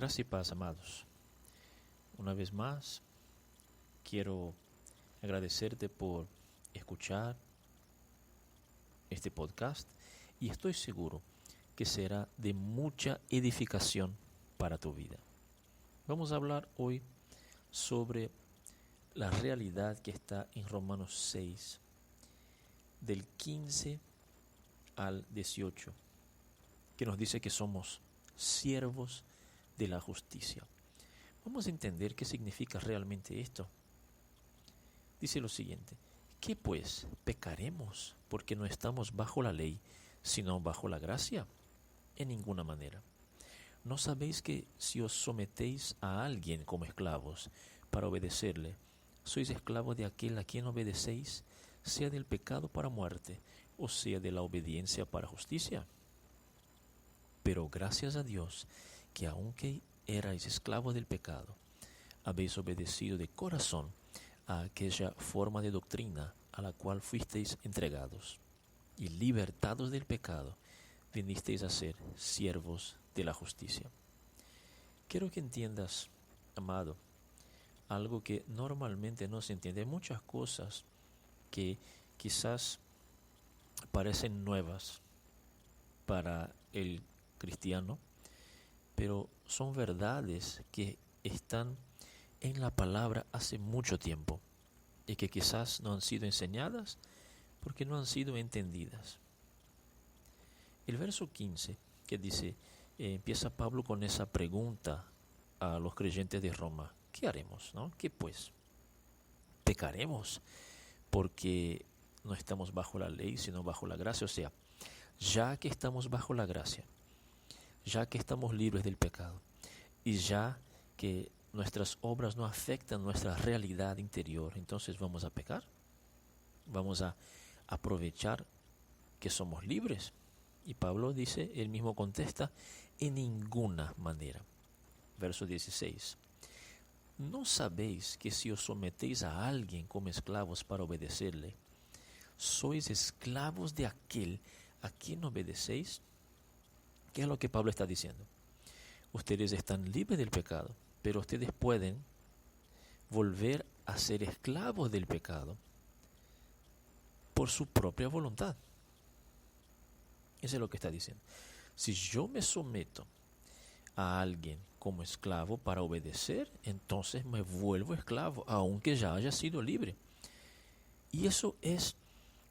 Gracias y paz, amados. Una vez más, quiero agradecerte por escuchar este podcast y estoy seguro que será de mucha edificación para tu vida. Vamos a hablar hoy sobre la realidad que está en Romanos 6, del 15 al 18, que nos dice que somos siervos de la justicia. Vamos a entender qué significa realmente esto. Dice lo siguiente: ¿qué pues? ¿Pecaremos porque no estamos bajo la ley, sino bajo la gracia? En ninguna manera. ¿No sabéis que si os sometéis a alguien como esclavos para obedecerle, sois esclavos de aquel a quien obedecéis, sea del pecado para muerte, o sea de la obediencia para justicia? Pero gracias a Dios, que aunque erais esclavos del pecado, habéis obedecido de corazón a aquella forma de doctrina a la cual fuisteis entregados, y libertados del pecado, vinisteis a ser siervos de la justicia. Quiero que entiendas, amado, algo que normalmente no se entiende. Hay muchas cosas que quizás parecen nuevas para el cristiano, pero son verdades que están en la palabra hace mucho tiempo y que quizás no han sido enseñadas porque no han sido entendidas. El verso 15 que dice, empieza Pablo con esa pregunta a los creyentes de Roma: ¿qué haremos? ¿No? ¿Qué pues? ¿Pecaremos porque no estamos bajo la ley, sino bajo la gracia? O sea, ya que estamos bajo la gracia, ya que estamos libres del pecado y ya que nuestras obras no afectan nuestra realidad interior, entonces ¿vamos a pecar? ¿Vamos a aprovechar que somos libres? Y Pablo dice, él mismo contesta, en ninguna manera. Verso 16. ¿No sabéis que si os sometéis a alguien como esclavos para obedecerle, sois esclavos de aquel a quien obedecéis? ¿Qué es lo que Pablo está diciendo? Ustedes están libres del pecado, pero ustedes pueden volver a ser esclavos del pecado por su propia voluntad. Eso es lo que está diciendo. Si yo me someto a alguien como esclavo para obedecer, entonces me vuelvo esclavo, aunque ya haya sido libre. Y eso es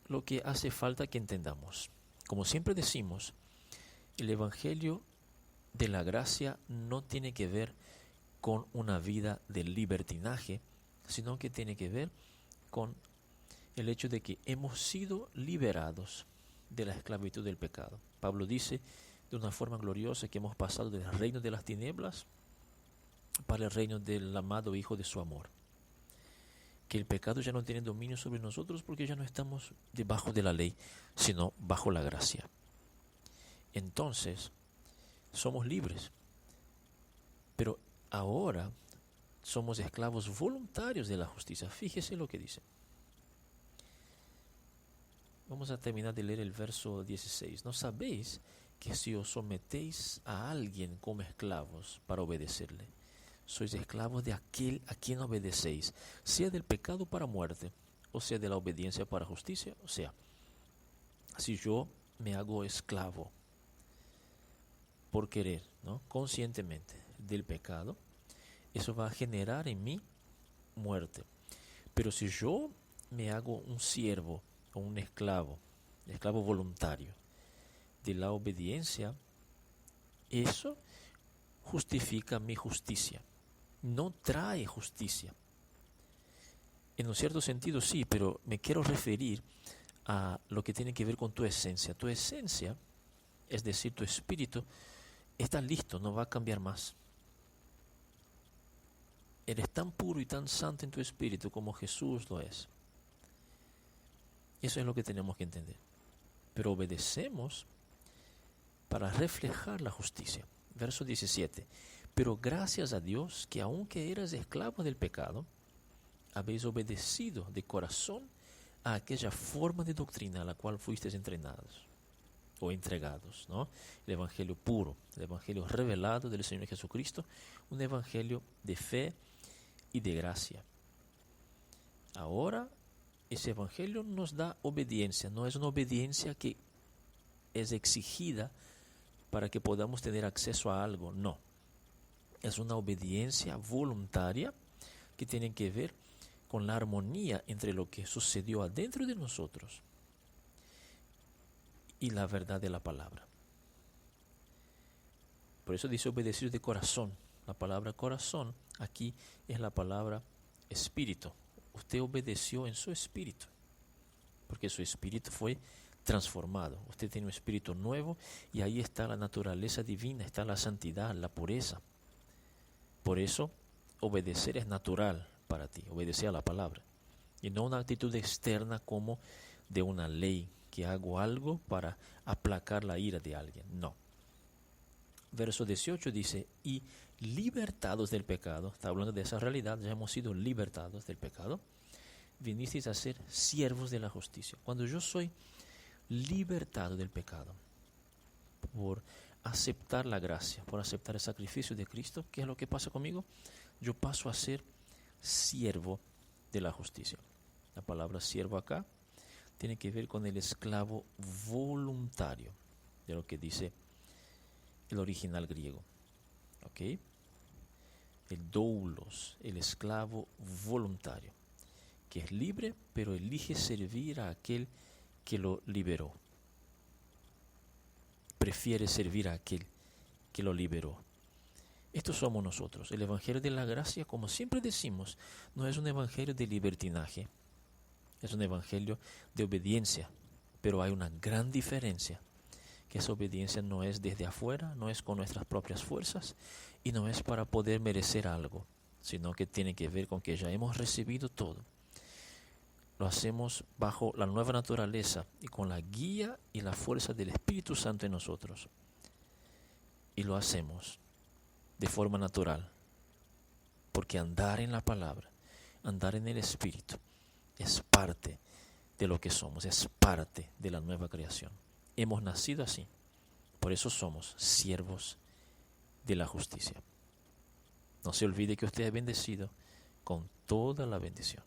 lo que hace falta que entendamos. Como siempre decimos, el Evangelio de la gracia no tiene que ver con una vida de libertinaje, sino que tiene que ver con el hecho de que hemos sido liberados de la esclavitud del pecado. Pablo dice de una forma gloriosa que hemos pasado del reino de las tinieblas para el reino del amado Hijo de su amor. Que el pecado ya no tiene dominio sobre nosotros porque ya no estamos debajo de la ley, sino bajo la gracia. Entonces, somos libres, pero ahora somos esclavos voluntarios de la justicia. Fíjese lo que dice. Vamos a terminar de leer el verso 16. ¿No sabéis que si os sometéis a alguien como esclavos para obedecerle, sois esclavos de aquel a quien obedecéis, sea del pecado para muerte, o sea de la obediencia para justicia? O sea, si yo me hago esclavo por querer, ¿no?, conscientemente del pecado, eso va a generar en mí muerte. Pero si yo me hago un siervo o un esclavo voluntario de la obediencia, eso justifica mi justicia. No trae justicia. En un cierto sentido sí, pero me quiero referir a lo que tiene que ver con tu esencia. Tu esencia, es decir, tu espíritu, está listo, no va a cambiar más. Eres tan puro y tan santo en tu espíritu como Jesús lo es. Eso es lo que tenemos que entender. Pero obedecemos para reflejar la justicia. Verso 17. Pero gracias a Dios que aunque eras esclavos del pecado, habéis obedecido de corazón a aquella forma de doctrina a la cual fuisteis entrenados, o entregados, ¿no? El evangelio puro, el evangelio revelado del Señor Jesucristo, un evangelio de fe y de gracia. Ahora, ese evangelio nos da obediencia, no es una obediencia que es exigida para que podamos tener acceso a algo, no. Es una obediencia voluntaria que tiene que ver con la armonía entre lo que sucedió adentro de nosotros y la verdad de la palabra. Por eso dice obedecer de corazón. La palabra corazón aquí es la palabra espíritu. Usted obedeció en su espíritu, porque su espíritu fue transformado. Usted tiene un espíritu nuevo y ahí está la naturaleza divina, está la santidad, la pureza. Por eso, obedecer es natural para ti, obedecer a la palabra. Y no una actitud externa como de una ley, que hago algo para aplacar la ira de alguien. No. Verso 18 dice, y libertados del pecado, está hablando de esa realidad, ya hemos sido libertados del pecado, vinisteis a ser siervos de la justicia. Cuando yo soy libertado del pecado, por aceptar la gracia, por aceptar el sacrificio de Cristo, ¿qué es lo que pasa conmigo? Yo paso a ser siervo de la justicia. La palabra siervo acá tiene que ver con el esclavo voluntario, de lo que dice el original griego. ¿Ok? El doulos, el esclavo voluntario, que es libre, pero elige servir a aquel que lo liberó. Prefiere servir a aquel que lo liberó. Estos somos nosotros. El evangelio de la gracia, como siempre decimos, no es un evangelio de libertinaje, es un evangelio de obediencia, pero hay una gran diferencia, que esa obediencia no es desde afuera, no es con nuestras propias fuerzas y no es para poder merecer algo, sino que tiene que ver con que ya hemos recibido todo. Lo hacemos bajo la nueva naturaleza y con la guía y la fuerza del Espíritu Santo en nosotros. Y lo hacemos de forma natural, porque andar en la palabra, andar en el Espíritu, es parte de lo que somos, es parte de la nueva creación. Hemos nacido así, por eso somos siervos de la justicia. No se olvide que usted es bendecido con toda la bendición.